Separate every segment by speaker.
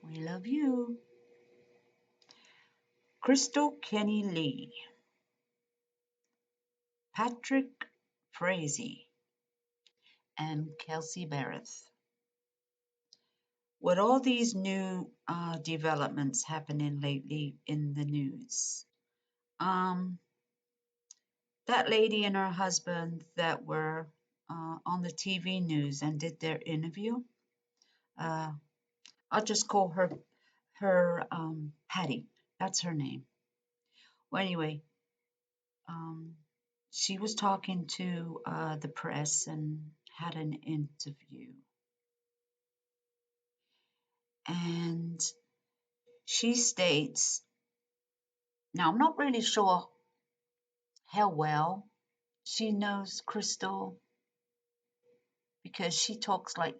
Speaker 1: We love you. Crystal Kenny Lee, Patrick Frazee, and Kelsey Barrett. With all these new developments happening lately in the news, um, that lady and her husband that were on the TV news and did their interview, uh, I'll just call her Patty. That's her name. Well, anyway, um, she was talking to the press and had an interview, and she states, now I'm not really sure how well she knows Crystal because she talks like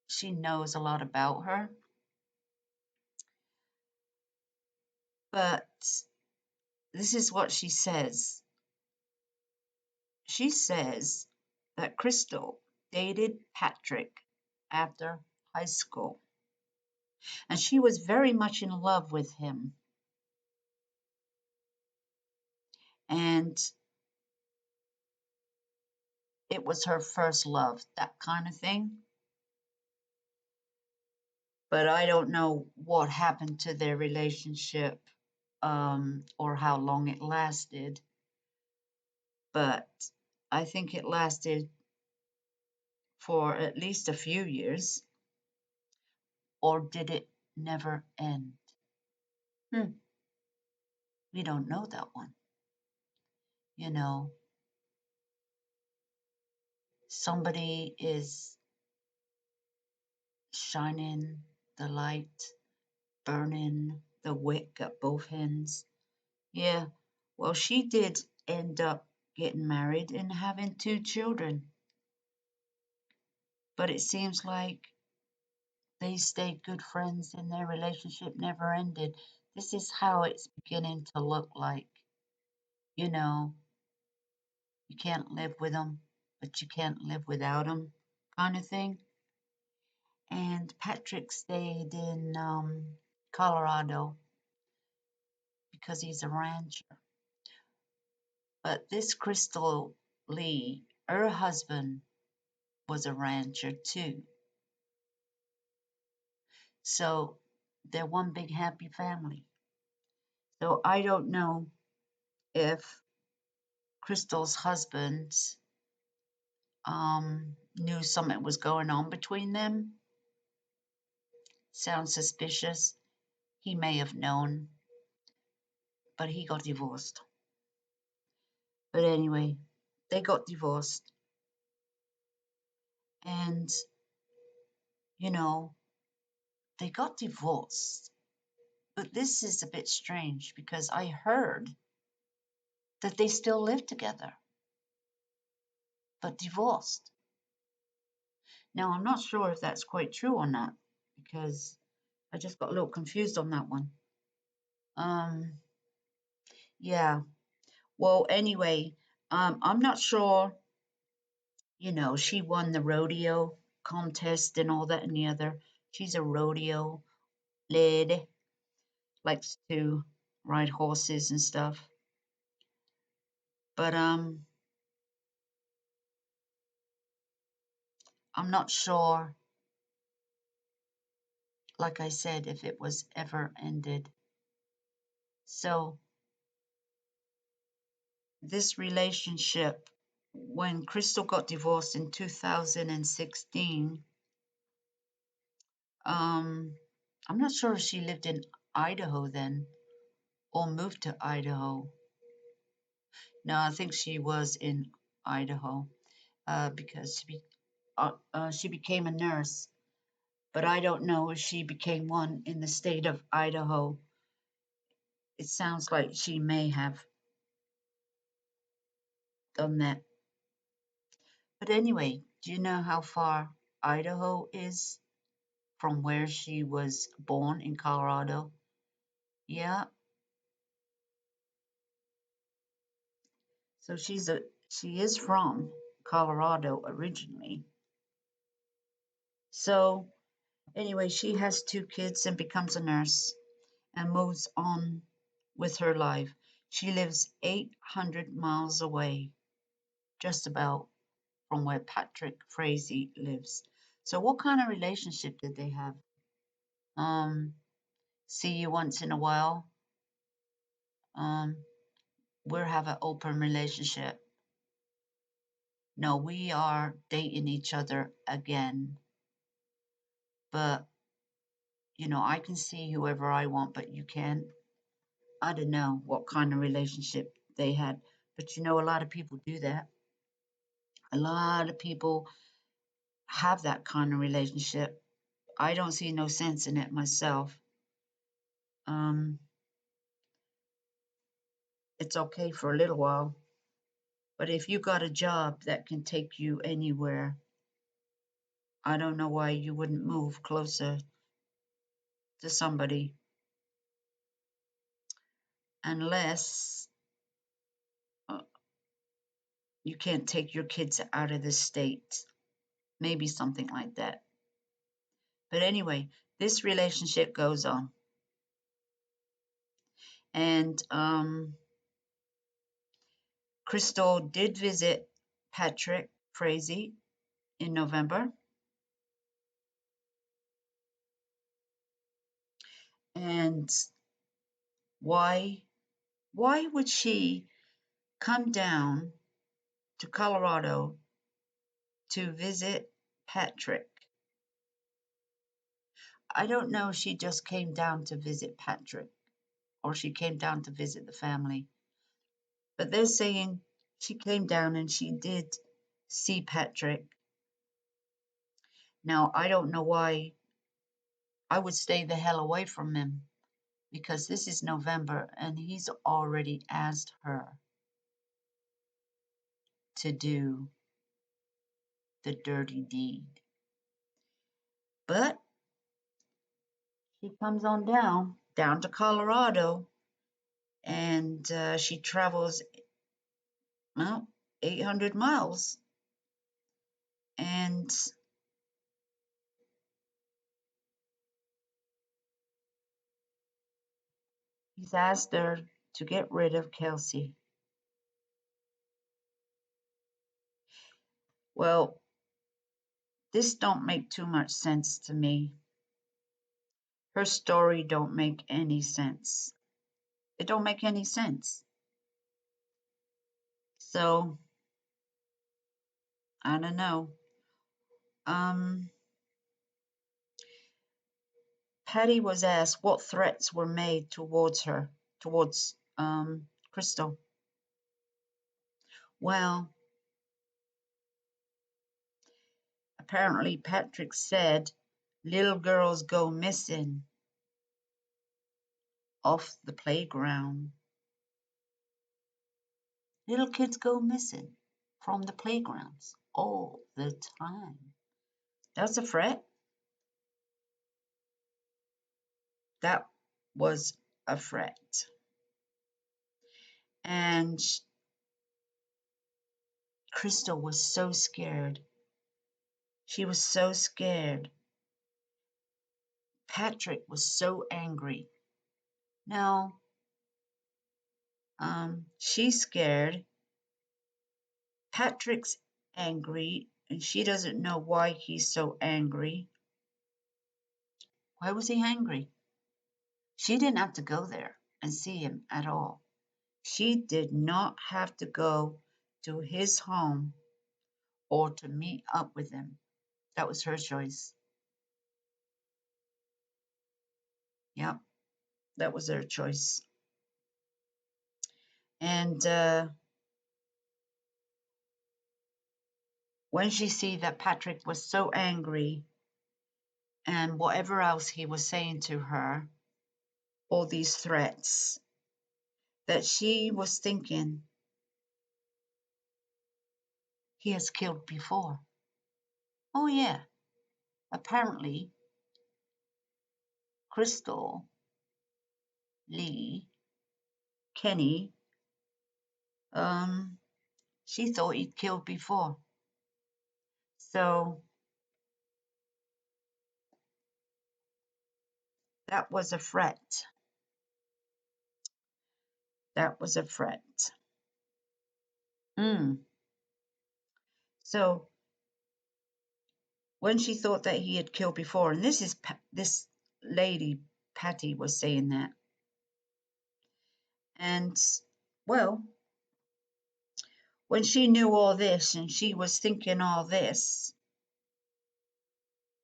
Speaker 1: she knows a lot about her, but this is what she says. She says that Crystal dated Patrick after high school, and she was very much in love with him. And it was her first love, that kind of thing. But I don't know what happened to their relationship or how long it lasted. But I think it lasted for at least a few years. Or did it never end? Hmm, we don't know that one. You know, somebody is shining the light, burning the wick at both ends. Yeah, well, she did end up getting married and having two children, but it seems like they stayed good friends and their relationship never ended. This is how it's beginning to look like. You know, you can't live with them, but you can't live without them, kind of thing. And Patrick stayed in Colorado because he's a rancher. But this Crystal Lee, her husband, was a rancher too. So they're one big happy family. So I don't know if Crystal's husband knew something was going on between them. Sounds suspicious. He may have known, but he got divorced. But anyway, they got divorced. And, you know, they got divorced. But this is a bit strange because I heard that they still live together, but divorced. Now, I'm not sure if that's quite true or not because I just got a little confused on that one. Um, yeah. Well, anyway, I'm not sure. She won the rodeo contest and all that and the other. She's a rodeo lady, likes to ride horses and stuff. But I'm not sure, like I said, if it was ever ended. So this relationship, when Crystal got divorced in 2016, um, I'm not sure if she lived in Idaho then or moved to Idaho. No, I think she was in Idaho because she became a nurse. But I don't know if she became one in the state of Idaho. It sounds like she may have done that. But anyway, do you know how far Idaho is from where she was born in Colorado? Yeah. So she is from Colorado originally. So Anyway, she has two kids and becomes a nurse and moves on with her life. She lives 800 miles away, just about from where Patrick Frazee lives. So, what kind of relationship did they have? Um, See you once in a while. Um, we'll have an open relationship. No, we are dating each other again. But, I can see whoever I want, but you can't. I don't know what kind of relationship they had. But a lot of people do that. A lot of people have that kind of relationship. I don't see no sense in it myself. Um, it's okay for a little while, but if you got a job that can take you anywhere, I don't know why you wouldn't move closer to somebody unless uh, you can't take your kids out of the state. Maybe something like that. But anyway, this relationship goes on. And Crystal did visit Patrick Frazee in November. And why would she come down to Colorado to visit Patrick? I don't know if she just came down to visit Patrick or she came down to visit the family. But they're saying she came down and she did see Patrick. Now, I don't know why I would stay the hell away from him because this is November and he's already asked her to do the dirty deed. But she comes on down to Colorado, and she travels, well, 800 miles. And he's asked her to get rid of Kelsey. Well, this don't make too much sense to me. Her story don't make any sense. It don't make any sense. So, I don't know. Um, Patty was asked what threats were made towards Crystal. Well, apparently Patrick said little girls go missing off the playground. Little kids go missing from the playgrounds all the time. That's a threat. That was a threat. And Crystal was so scared. She was so scared. Patrick was so angry. Now, she's scared. Patrick's angry, and she doesn't know why he's so angry. Why was he angry? She didn't have to go there and see him at all. She did not have to go to his home or to meet up with him. That was her choice. Yep, that was her choice. And when she see that Patrick was so angry and whatever else he was saying to her, all these threats, that she was thinking, he has killed before. Oh yeah, apparently Crystal, Lee, Kenny, um, she thought he'd killed before. So That was a threat. That was a threat. Mm. So when she thought that he had killed before, and this lady Patty was saying that, and well, when she knew all this and she was thinking all this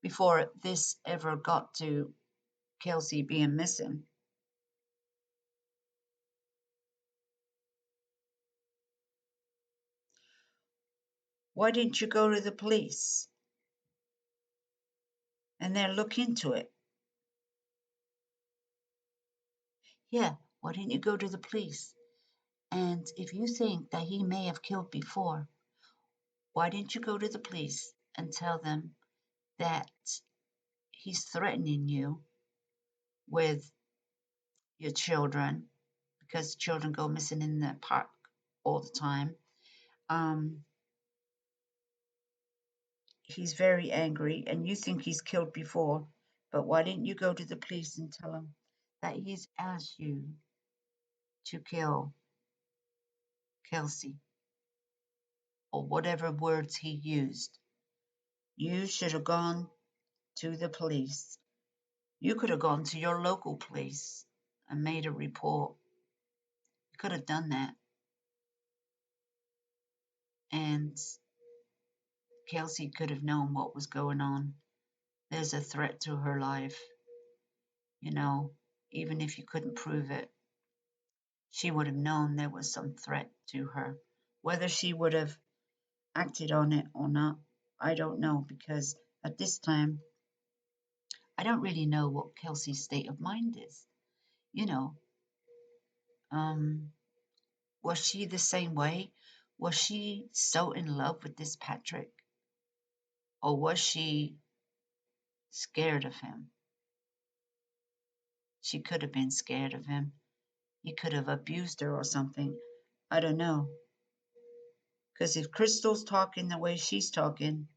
Speaker 1: before this ever got to Kelsey being missing, why didn't you go to the police and then look into it? Yeah, why didn't you go to the police? And if you think that he may have killed before, why didn't you go to the police and tell them that he's threatening you with your children because children go missing in the park all the time? Um, he's very angry and you think he's killed before, but why didn't you go to the police and tell them that he's asked you to kill Kelsey or whatever words he used? You should have gone to the police. You could have gone to your local police and made a report. You could have done that. And Kelsey could have known what was going on. There's a threat to her life, you know, even if you couldn't prove it. She would have known there was some threat to her. Whether she would have acted on it or not, I don't know, because at this time, I don't really know what Kelsey's state of mind is. You know, um, was she the same way? Was she so in love with this Patrick? Or was she scared of him? She could have been scared of him. He could have abused her or something. I don't know. Because if Crystal's talking the way she's talking,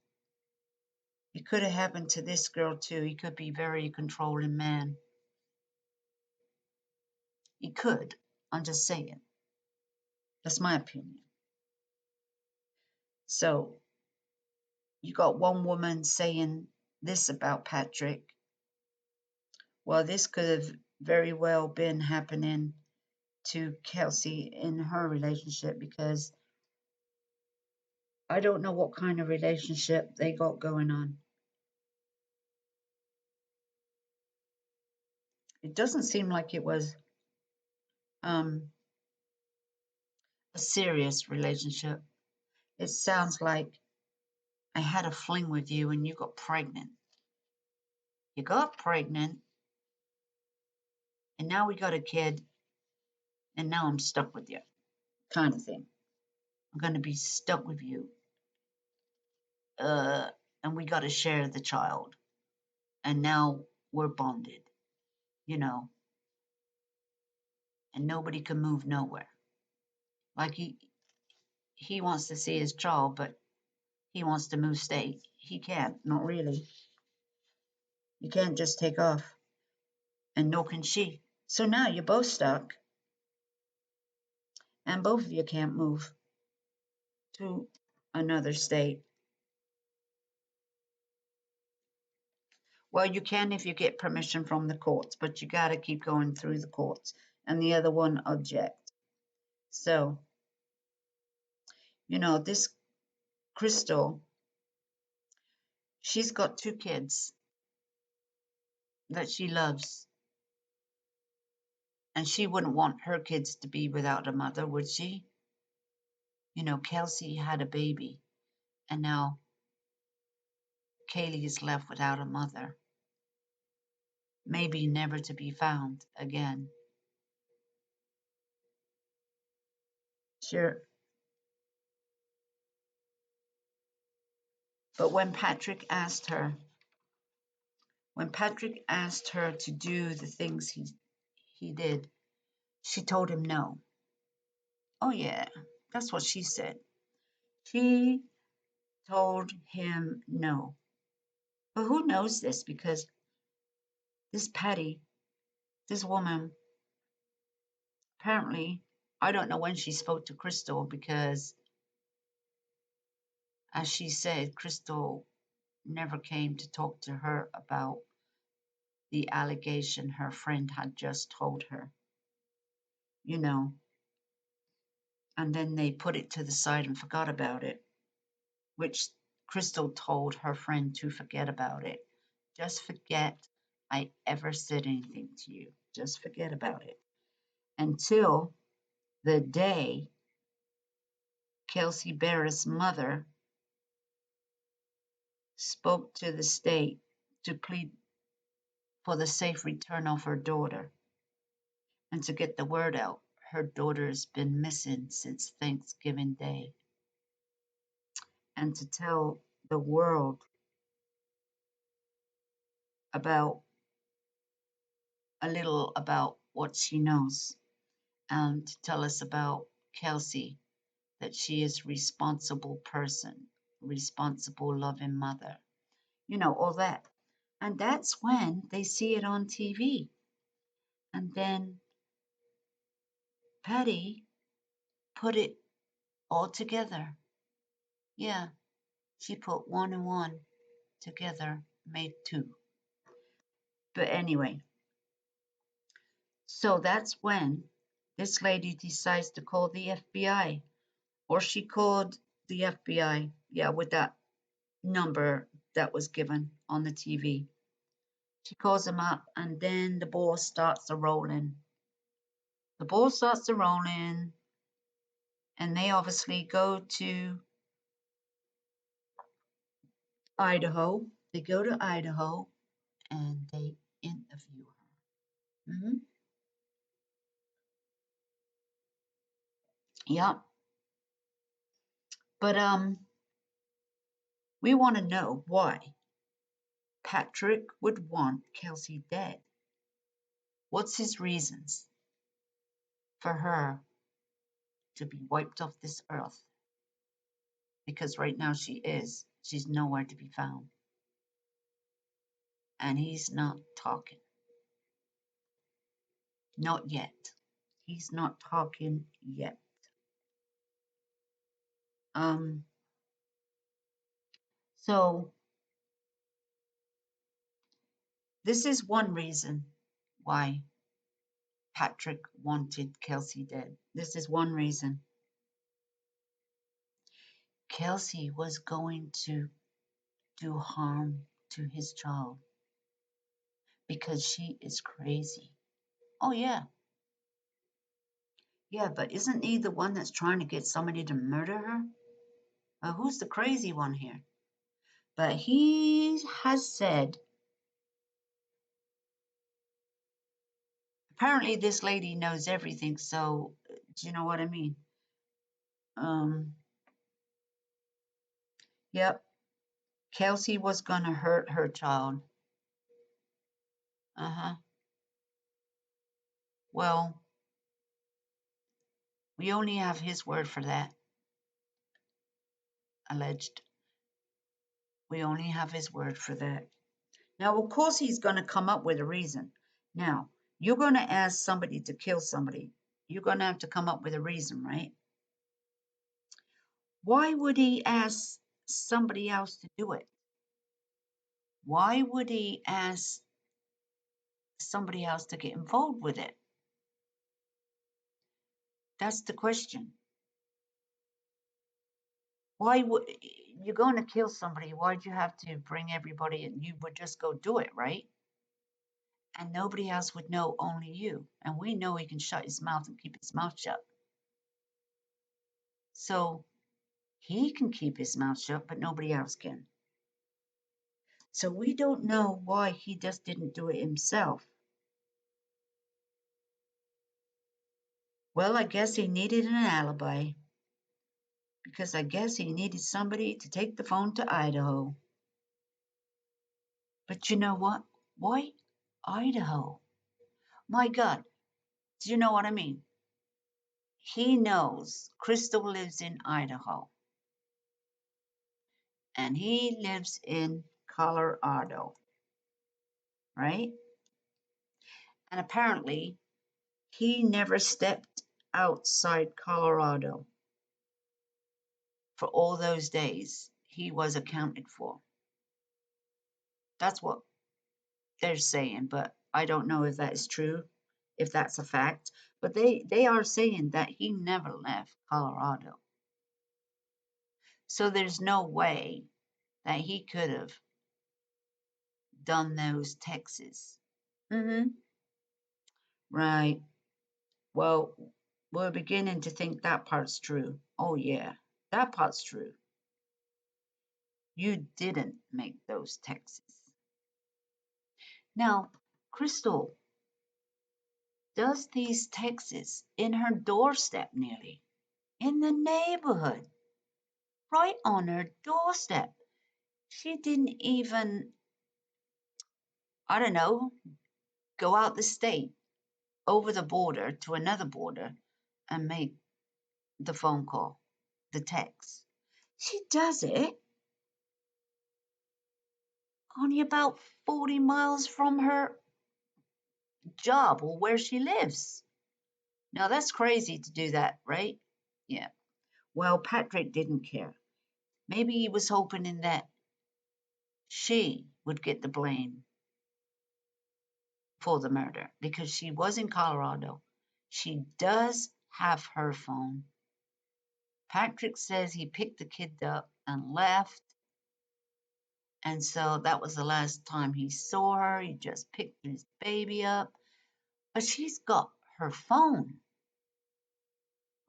Speaker 1: it could have happened to this girl too. He could be a very controlling man. He could. I'm just saying. That's my opinion. So you got one woman saying this about Patrick. Well, this could have very well been happening to Kelsey in her relationship, because I don't know what kind of relationship they got going on. It doesn't seem like it was um, a serious relationship. It sounds like I had a fling with you and you got pregnant. You got pregnant, and now we got a kid, and now I'm stuck with you, kind of thing. I'm going to be stuck with you. Uh, and we got to share the child. And now we're bonded, you know, and nobody can move nowhere. Like he wants to see his child, but he wants to move state. He can't, not really. You can't just take off, and nor can she. So now you're both stuck, and both of you can't move to another state. Well, you can if you get permission from the courts, but you got to keep going through the courts, and the other one object. So, you know, this Crystal, she's got two kids that she loves, and she wouldn't want her kids to be without a mother, would she? You know, Kelsey had a baby, and now Kaylee is left without a mother, maybe never to be found again. Sure. But when Patrick asked her to do the things he did, she told him no. Oh yeah, that's what she said. She told him no. But who knows this? Because this Patty This woman, apparently, I don't know when she spoke to Crystal because, as she said, Crystal never came to talk to her about the allegation her friend had just told her, you know, and then they put it to the side and forgot about it, which Crystal told her friend to forget about it. Just forget I ever said anything to you. Just forget about it. Until the day Kelsey Barrett's mother spoke to the state to plead for the safe return of her daughter and to get the word out. Her daughter's been missing since Thanksgiving Day. And to tell the world about a little about what she knows and to tell us about Kelsey, that she is a responsible person, responsible, loving mother, all that. And that's when they see it on TV. And then Patty put it all together. Yeah, she put one and one together, made two. But anyway, so that's when this lady decides to call the FBI, or she called the FBI, yeah, with that number that was given on the TV. She calls them up, and then the ball starts a rolling. The ball starts a rolling, and they obviously go to Idaho. They go to Idaho, and they interview her. Yeah, but we want to know why Patrick would want Kelsey dead. What's his reasons for her to be wiped off this earth? Because right now she's nowhere to be found. And he's not talking. Not yet. He's not talking yet. Um, so this is one reason why Patrick wanted Kelsey dead. This is one reason. Kelsey was going to do harm to his child because she is crazy. Oh, yeah. Yeah, but isn't he the one that's trying to get somebody to murder her? Who's the crazy one here? But he has said, apparently this lady knows everything, so do you know what I mean? Um, yep, Kelsey was gonna hurt her child. Uh-huh. Well, we only have his word for that, alleged. We only have his word for that. Now, of course, he's going to come up with a reason. Now, you're going to ask somebody to kill somebody. You're going to have to come up with a reason, right? Why would he ask somebody else to do it? Why would he ask somebody else to get involved with it? That's the question. Why would you're going to kill somebody? Why'd you have to bring everybody and you would just go do it, right? And nobody else would know, only you. And we know he can shut his mouth and keep his mouth shut. So he can keep his mouth shut, but nobody else can. So we don't know why he just didn't do it himself. Well, I guess he needed an alibi. Because I guess he needed somebody to take the phone to Idaho. But you know what? Why Idaho? My God, do you know what I mean? He knows Crystal lives in Idaho. And he lives in Colorado. Right? And apparently, he never stepped outside Colorado for all those days. He was accounted for. That's what they're saying, but I don't know if that is true, if that's a fact. But they are saying that he never left Colorado. So there's no way that he could have done those texts. Mm-hmm. Right. Well, we're beginning to think that part's true. Oh, yeah, that part's true. You didn't make those texts. Now, Crystal does these texts in her doorstep nearly, in the neighborhood, right on her doorstep. She didn't even, I don't know, go out the state, over the border to another border and make the phone call, the text. She does it only about 40 miles from her job or where she lives. Now that's crazy to do that, right? Yeah. Well, Patrick didn't care. Maybe he was hoping in that she would get the blame for the murder because she was in Colorado. She does have her phone. Patrick says he picked the kid up and left. And so that was the last time he saw her. He just picked his baby up. But she's got her phone.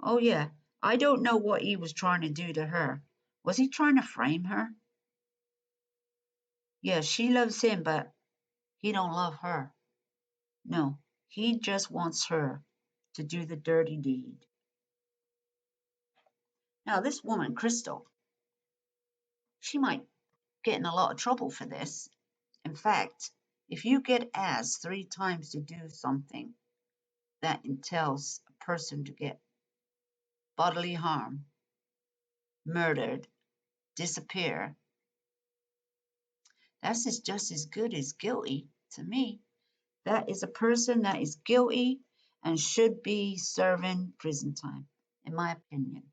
Speaker 1: Oh, yeah. I don't know what he was trying to do to her. Was he trying to frame her? Yeah, she loves him, but he don't love her. No, he just wants her to do the dirty deed. Now, this woman, Crystal, she might get in a lot of trouble for this. In fact, if you get asked 3 times to do something that entails a person to get bodily harm, murdered, disappear, that's just as good as guilty to me. That is a person that is guilty and should be serving prison time, in my opinion.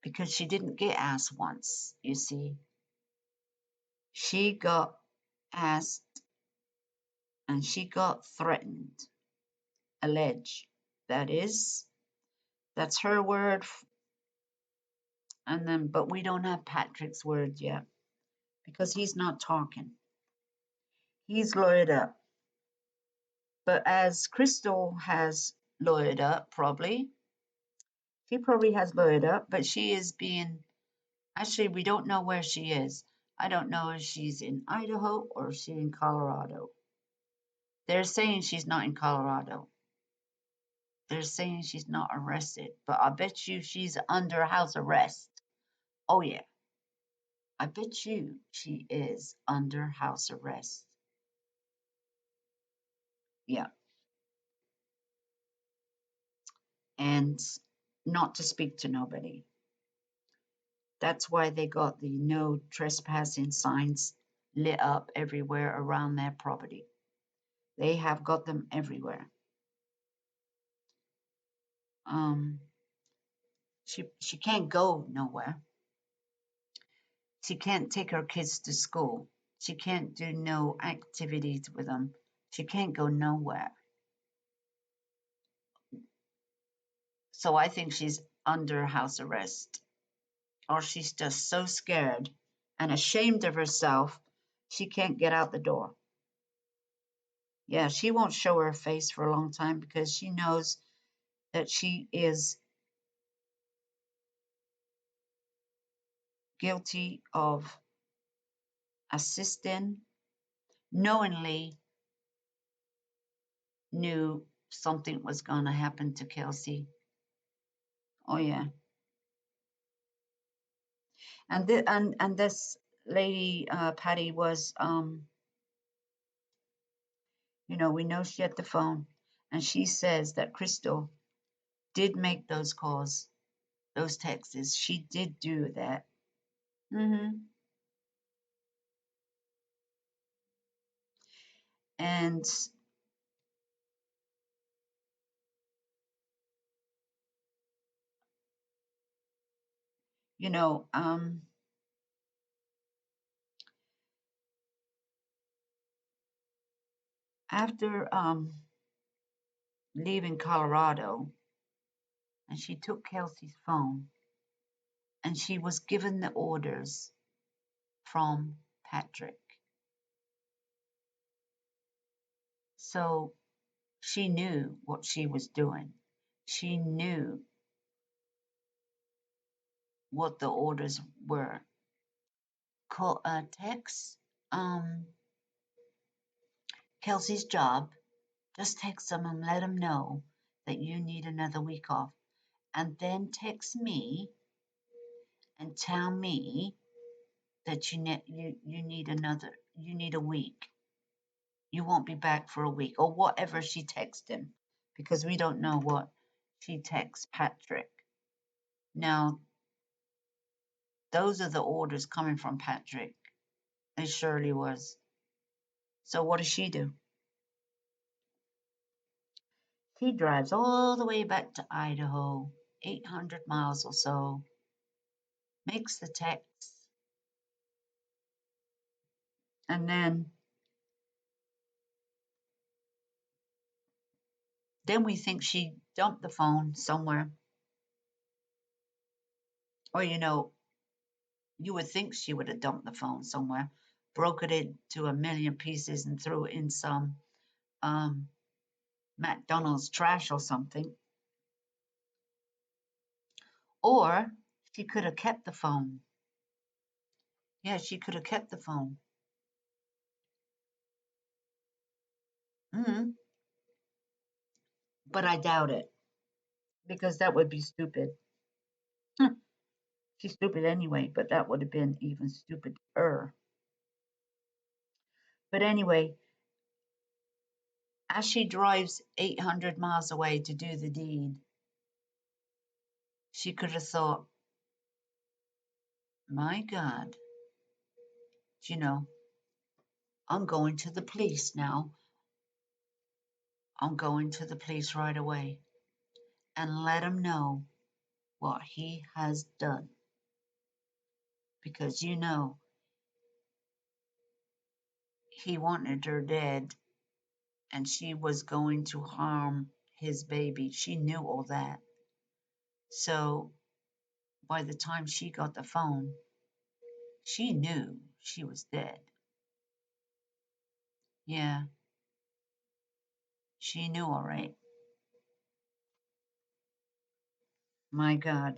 Speaker 1: Because she didn't get asked once, you see. She got asked and she got threatened, alleged. That is, that's her word. And then, but we don't have Patrick's word yet because he's not talking. He's lawyered up. But as Crystal has lawyered up, she probably has lawyered up, but she is being, actually, we don't know where she is. I don't know if she's in Idaho or she's in Colorado. They're saying she's not in Colorado. They're saying she's not arrested, but I bet you she's under house arrest. Oh, yeah. I bet you she is under house arrest. Yeah. And not to speak to nobody. That's why they got the no trespassing signs lit up everywhere around their property. They have got them everywhere. She can't go nowhere. She can't take her kids to school. She can't do no activities with them. She can't go nowhere. So I think she's under house arrest. Or she's just so scared and ashamed of herself, she can't get out the door. Yeah, she won't show her face for a long time because she knows that she is guilty of assisting, knowingly knew something was going to happen to Kelsey. Oh, yeah. And this lady, Patty, was, we know she had the phone, and she says that Crystal did make those calls, those texts. She did do that. Mm-hmm. And, you know, after leaving Colorado, and she took Kelsey's phone and she was given the orders from Patrick. So she knew what she was doing. She knew what the orders were. Call, text Kelsey's job. Just text them and let them know that you need another week off. And then text me and tell me that you need a week. You won't be back for a week, or whatever she texted him, because we don't know what she texts Patrick. Now, those are the orders coming from Patrick. It surely was. So what does she do? She drives all the way back to Idaho, 800 miles or so, makes the text, and then we think she dumped the phone somewhere. Or, you would think she would have dumped the phone somewhere, broke it into a million pieces and threw it in some McDonald's trash or something. Or she could have kept the phone. Yeah, she could have kept the phone. Mm-hmm. But I doubt it, because that would be stupid. She's stupid anyway, but that would have been even stupider. But anyway, as she drives 800 miles away to do the deed, she could have thought, my God, you know, I'm going to the police now. I'm going to the police right away and let them know what he has done. Because, he wanted her dead and she was going to harm his baby. She knew all that. So by the time she got the phone, she knew she was dead. Yeah, she knew all right. My God.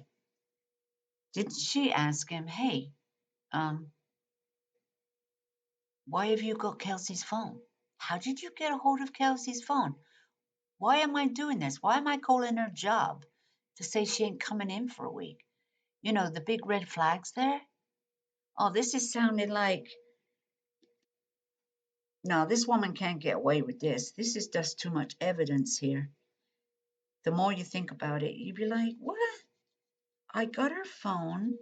Speaker 1: Didn't she ask him, hey, why have you got Kelsey's phone? How did you get a hold of Kelsey's phone? Why am I doing this? Why am I calling her job to say she ain't coming in for a week? The big red flags there. Oh, this is sounding like, no, this woman can't get away with this. This is just too much evidence here. The more you think about it, you'd be like, what? I got her phone,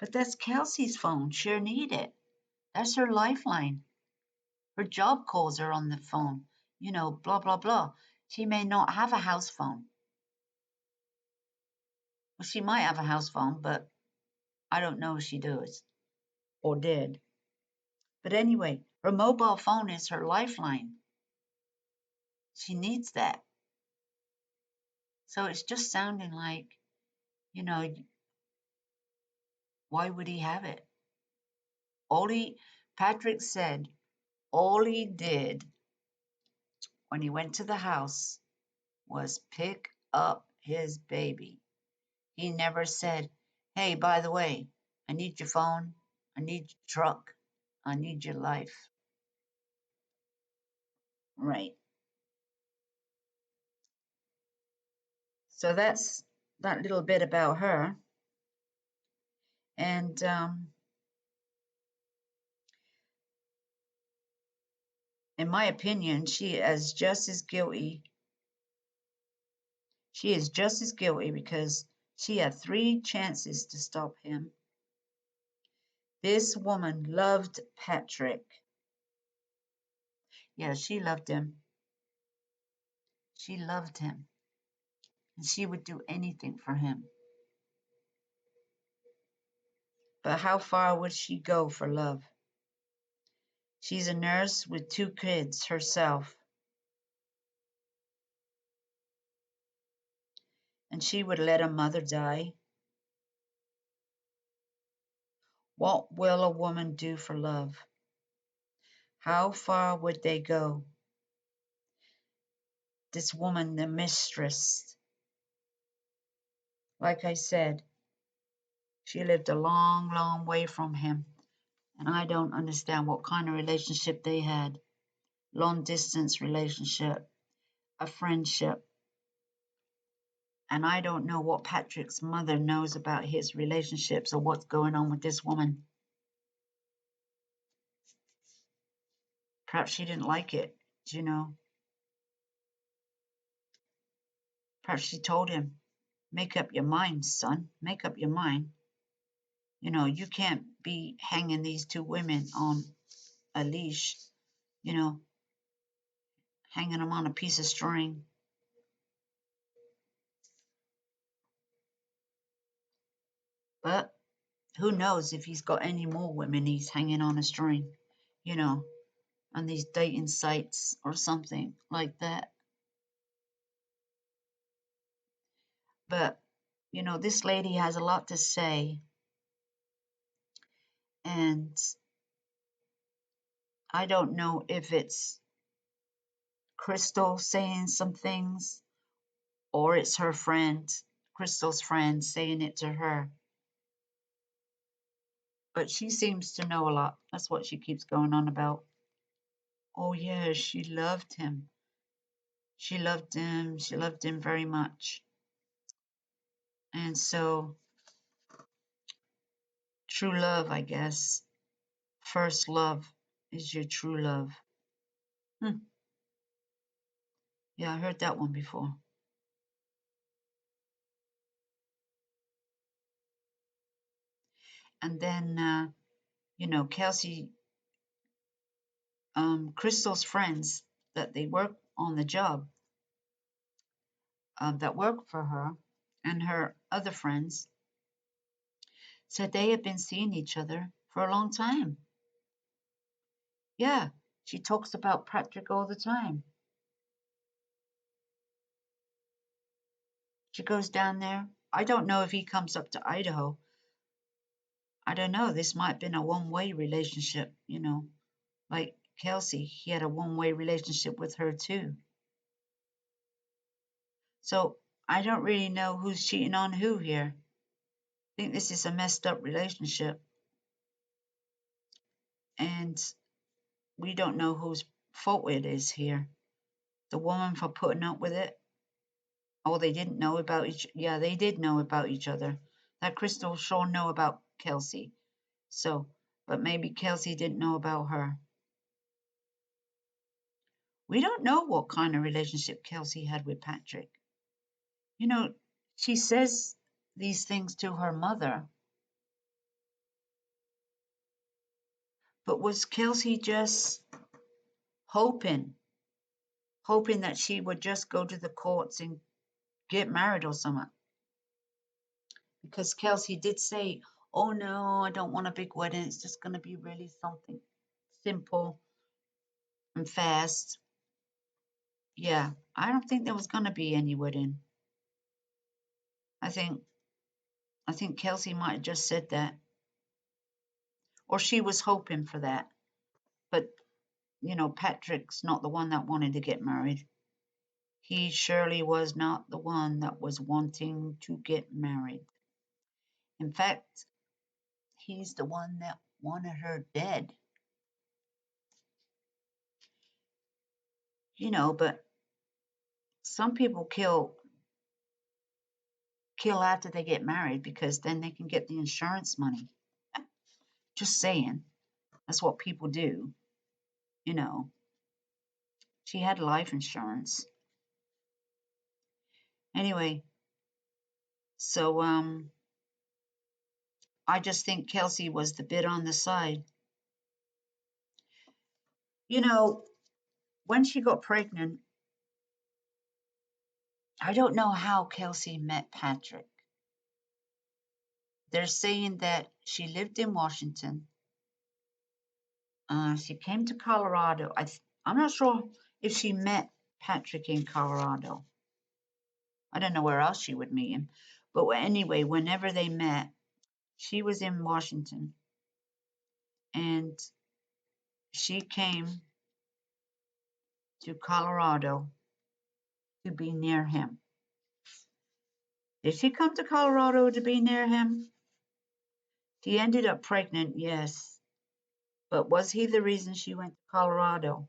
Speaker 1: but that's Kelsey's phone. Sure need it. That's her lifeline. Her job calls are on the phone. Blah, blah, blah. She may not have a house phone. Well, she might have a house phone, but I don't know if she does or did. But anyway, her mobile phone is her lifeline. She needs that. So it's just sounding like, you know, why would he have it? Patrick said, all he did when he went to the house was pick up his baby. He never said, hey, by the way, I need your phone. I need your truck. I need your life. Right. So that's that little bit about her. And in my opinion, she is just as guilty. She is just as guilty because she had 3 chances to stop him. This woman loved Patrick. Yeah, she loved him. She loved him. And she would do anything for him. But how far would she go for love? She's a nurse with 2 kids herself. And she would let a mother die. What will a woman do for love? How far would they go? This woman, the mistress, like I said, she lived a long, long way from him. And I don't understand what kind of relationship they had. Long distance relationship, a friendship. And I don't know what Patrick's mother knows about his relationships or what's going on with this woman. Perhaps she didn't like it, you know. Perhaps she told him, make up your mind, son. Make up your mind. You know, you can't be hanging these 2 women on a leash, you know, hanging them on a piece of string. But who knows if he's got any more women he's hanging on a string, you know, on these dating sites or something like that. But, you know, this lady has a lot to say. And I don't know if it's Crystal saying some things or it's her friend, Crystal's friend, saying it to her. But she seems to know a lot. That's what she keeps going on about. Oh, yeah, she loved him. She loved him. She loved him very much. And so, true love, I guess. First love is your true love. Yeah, I heard that one before. And then, you know, Kelsey, Crystal's friends that they work on the job, that work for her, and her other friends said they had been seeing each other for a long time. Yeah, she talks about Patrick all the time. She goes down there. I don't know if he comes up to Idaho. I don't know. This might have been a one-way relationship, you know. Like Kelsey, he had a one-way relationship with her too. So I don't really know who's cheating on who here. I think this is a messed up relationship. And we don't know whose fault it is here. The woman for putting up with it. Oh, they didn't know about yeah, they did know about each other. That Crystal sure know about Kelsey. So, but maybe Kelsey didn't know about her. We don't know what kind of relationship Kelsey had with Patrick. You know, she says these things to her mother. But was Kelsey just hoping that she would just go to the courts and get married or something? Because Kelsey did say, oh no, I don't want a big wedding. It's just going to be really something simple and fast. Yeah, I don't think there was going to be any wedding. I think Kelsey might have just said that, or she was hoping for that. But you know, Patrick's not the one that wanted to get married. He surely was not the one that was wanting to get married. In fact, he's the one that wanted her dead. You know, but some people kill after they get married because then they can get the insurance money. Just saying. That's what people do. You know, she had life insurance. Anyway, so I just think Kelsey was the bit on the side. You know, when she got pregnant, I don't know how Kelsey met Patrick. They're saying that she lived in Washington. She came to Colorado. I'm not sure if she met Patrick in Colorado. I don't know where else she would meet him. But anyway, whenever they met, she was in Washington and she came to Colorado to be near him. Did she come to Colorado to be near him? She ended up pregnant, yes. But was he the reason she went to Colorado?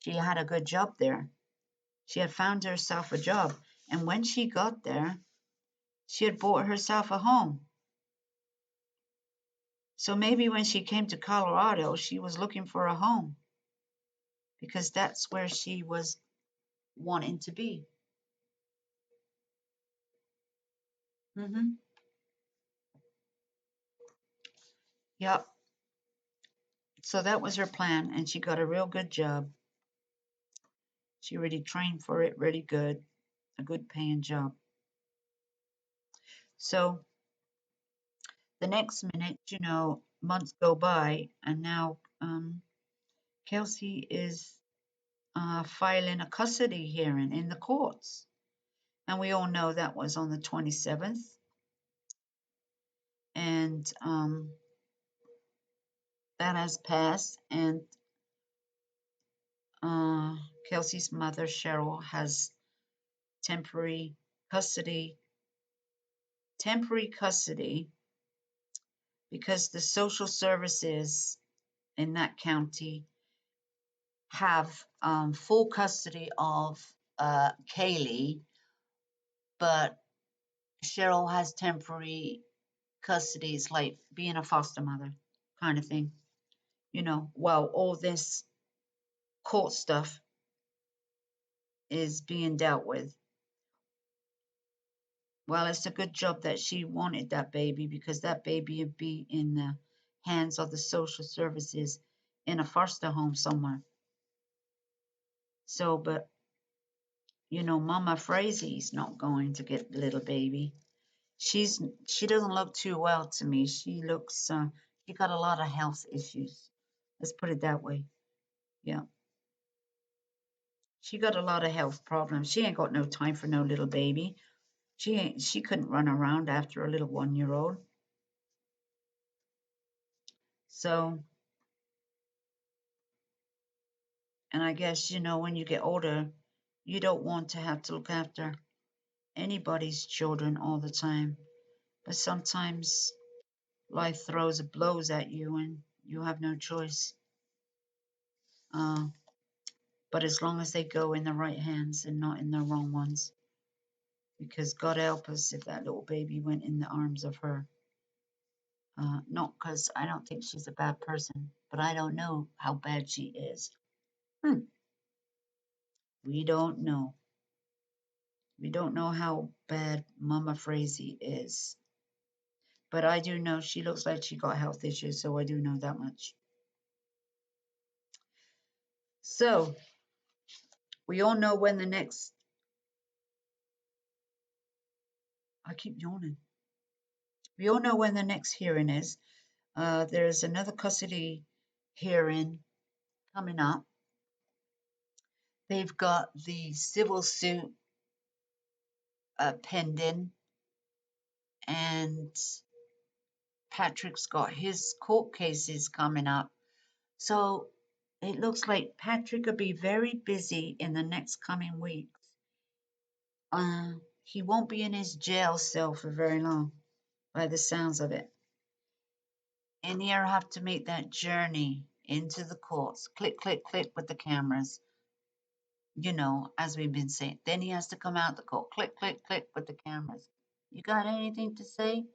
Speaker 1: She had a good job there. She had found herself a job. And when she got there, she had bought herself a home. So maybe when she came to Colorado, she was looking for a home because that's where she was wanting to be. Mm-hmm. Yep. So that was her plan, and she got a real good job. She really trained for it really good, a good paying job. So the next minute, months go by, and now Kelsey is filing a custody hearing in the courts. And we all know that was on the 27th. And that has passed. And Kelsey's mother, Cheryl, has temporary custody because the social services in that county have full custody of Kaylee, but Cheryl has temporary custody. It's like being a foster mother kind of thing, while all this court stuff is being dealt with. Well, it's a good job that she wanted that baby because that baby would be in the hands of the social services in a foster home somewhere. So, but Mama Frazy's not going to get the little baby. She doesn't look too well to me. She looks she got a lot of health issues. Let's put it that way. Yeah. She got a lot of health problems. She ain't got no time for no little baby. She couldn't run around after a little 1-year-old. So, and I guess, when you get older, you don't want to have to look after anybody's children all the time. But sometimes life throws blows at you and you have no choice. But as long as they go in the right hands and not in the wrong ones, because God help us if that little baby went in the arms of her. Not because I don't think she's a bad person, but I don't know how bad she is. We don't know. We don't know how bad Mama Frazee is. But I do know she looks like she got health issues, so I do know that much. So, we all know when the next... I keep yawning. We all know when the next hearing is. There's another custody hearing coming up. They've got the civil suit pending, and Patrick's got his court cases coming up. So it looks like Patrick will be very busy in the next coming weeks. He won't be in his jail cell for very long, by the sounds of it. And he'll have to make that journey into the courts. Click, click, click with the cameras. As we've been saying. Then he has to come out the court. Click, click, click with the cameras. You got anything to say?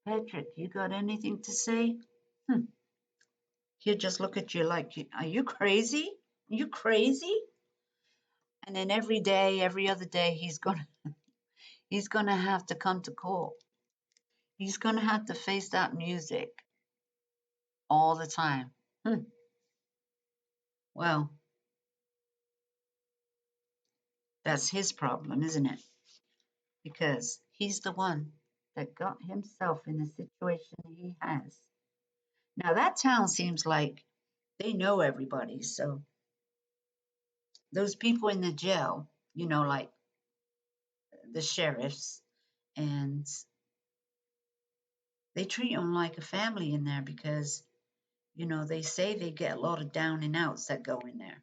Speaker 1: Patrick, you got anything to say? He'll just look at you like, are you crazy? Are you crazy? And then every day, every other day, he's gonna have to come to court. He's gonna have to face that music all the time. Well, that's his problem, isn't it? Because he's the one that got himself in the situation he has. Now, that town seems like they know everybody. So, those people in the jail, like the sheriffs, and they treat them like a family in there because, they say they get a lot of down and outs that go in there.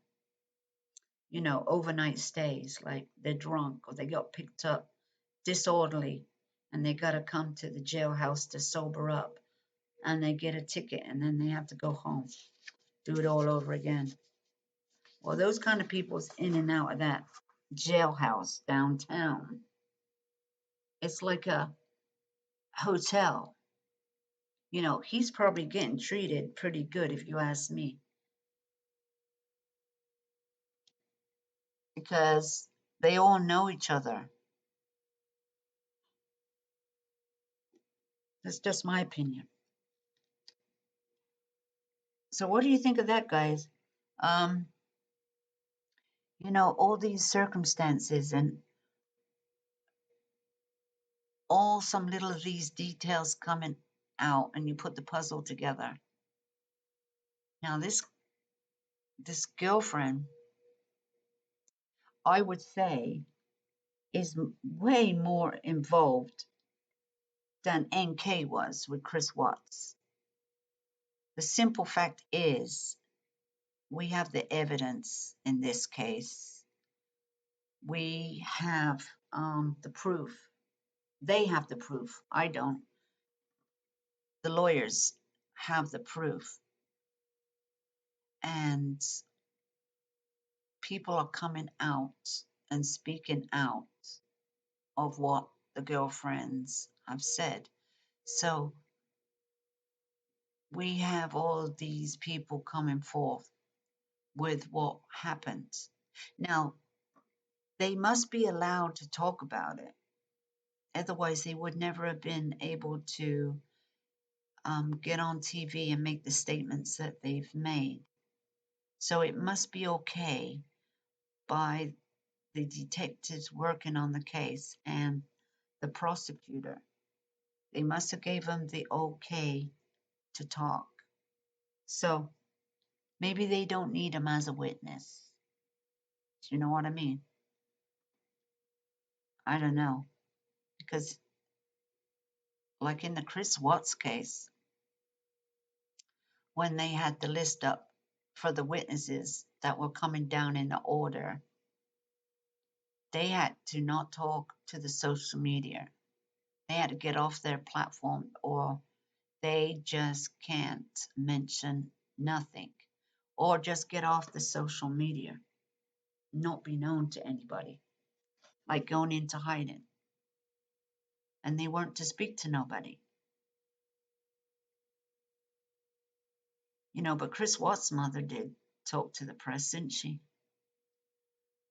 Speaker 1: Overnight stays, like they're drunk or they got picked up disorderly and they got to come to the jailhouse to sober up and they get a ticket and then they have to go home, do it all over again. Well, those kind of people's in and out of that jailhouse downtown. It's like a hotel. He's probably getting treated pretty good if you ask me, because they all know each other. That's just my opinion. So what do you think of that, guys? Um, all these circumstances and all some little of these details coming out and you put the puzzle together. Now this girlfriend, I would say, is way more involved than NK was with Chris Watts. The simple fact is, we have the evidence in this case. We have the proof. They have the proof. I don't. The lawyers have the proof. And people are coming out and speaking out of what the girlfriends have said. So we have all of these people coming forth with what happened. Now, they must be allowed to talk about it. Otherwise, they would never have been able to get on TV and make the statements that they've made. So it must be okay by the detectives working on the case and the prosecutor. They must have gave them the okay to talk. So maybe they don't need him as a witness. Do you know what I mean? I don't know. Because like in the Chris Watts case, when they had the list up for the witnesses that were coming down in the order, they had to not talk to the social media. They had to get off their platform or they just can't mention nothing, or just get off the social media, not be known to anybody, like going into hiding. And they weren't to speak to nobody. But Chris Watts' mother did talk to the press, didn't she?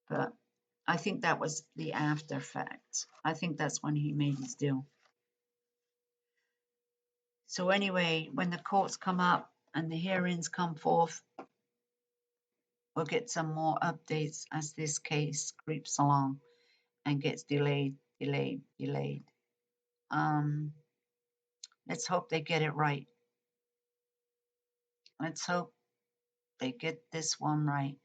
Speaker 1: But I think that was the after fact. I think that's when he made his deal. So anyway, when the courts come up and the hearings come forth, we'll get some more updates as this case creeps along and gets delayed. Let's hope they get it right. Let's hope they get this one right.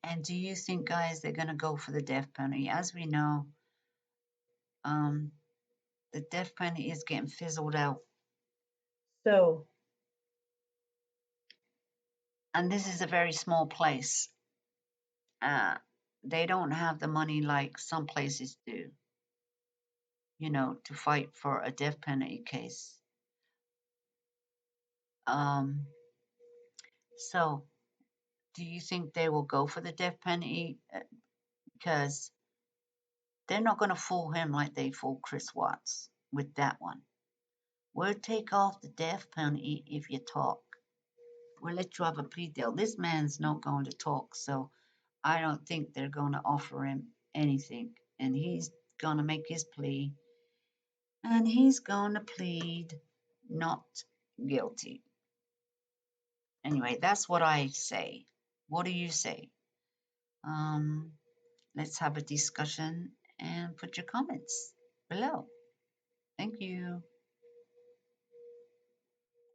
Speaker 1: And do you think, guys, they're going to go for the death penalty? As we know, the death penalty is getting fizzled out. So, and this is a very small place. They don't have the money like some places do, to fight for a death penalty case. So, do you think they will go for the death penalty? Because they're not going to fool him like they fooled Chris Watts with that one. We'll take off the death penalty if you talk. We'll let you have a plea deal. This man's not going to talk, so I don't think they're going to offer him anything. And he's going to make his plea. And he's going to plead not guilty. Anyway, that's what I say. What do you say? Um, let's have a discussion and put your comments below.